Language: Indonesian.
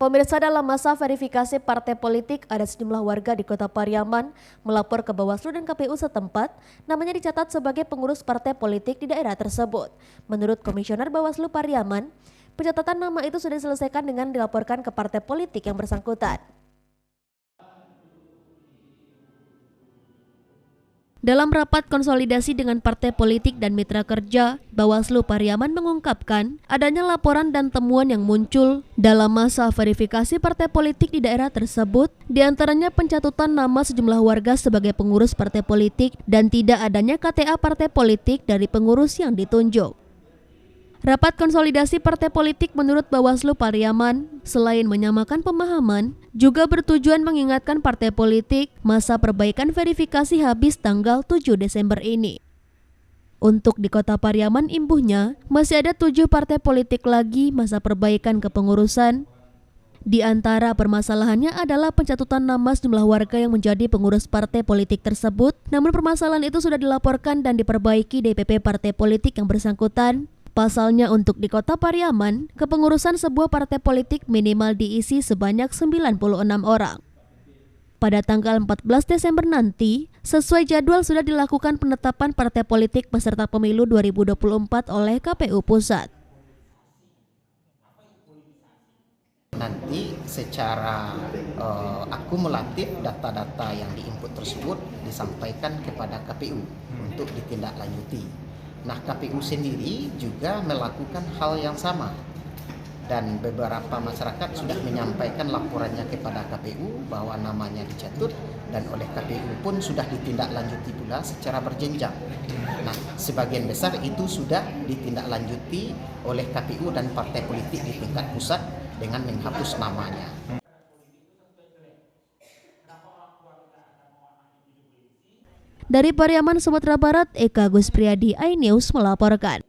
Pemirsa, dalam masa verifikasi partai politik, ada sejumlah warga di Kota Pariaman melapor ke Bawaslu dan KPU setempat, namanya dicatat sebagai pengurus partai politik di daerah tersebut. Menurut Komisioner Bawaslu Pariaman, pencatatan nama itu sudah diselesaikan dengan dilaporkan ke partai politik yang bersangkutan. Dalam rapat konsolidasi dengan partai politik dan mitra kerja, Bawaslu Pariaman mengungkapkan adanya laporan dan temuan yang muncul dalam masa verifikasi partai politik di daerah tersebut, diantaranya pencatutan nama sejumlah warga sebagai pengurus partai politik dan tidak adanya KTA partai politik dari pengurus yang ditunjuk. Rapat konsolidasi partai politik menurut Bawaslu Pariaman, selain menyamakan pemahaman, juga bertujuan mengingatkan partai politik masa perbaikan verifikasi habis tanggal 7 Desember ini. Untuk di Kota Pariaman imbuhnya, masih ada 7 partai politik lagi masa perbaikan kepengurusan. Di antara permasalahannya adalah pencatutan nama sejumlah warga yang menjadi pengurus partai politik tersebut, namun permasalahan itu sudah dilaporkan dan diperbaiki DPP partai politik yang bersangkutan. Pasalnya untuk di Kota Pariaman, kepengurusan sebuah partai politik minimal diisi sebanyak 96 orang. Pada tanggal 14 Desember nanti, sesuai jadwal sudah dilakukan penetapan partai politik peserta pemilu 2024 oleh KPU Pusat. Nanti secara akumulatif data-data yang diinput tersebut disampaikan kepada KPU untuk ditindaklanjuti. Nah, KPU sendiri juga melakukan hal yang sama dan beberapa masyarakat sudah menyampaikan laporannya kepada KPU bahwa namanya dicatut dan oleh KPU pun sudah ditindaklanjuti pula secara berjenjang. Nah, sebagian besar itu sudah ditindaklanjuti oleh KPU dan partai politik di tingkat pusat dengan menghapus namanya. Dari Pariaman, Sumatera Barat, Eka Gus Priyadi, iNews melaporkan.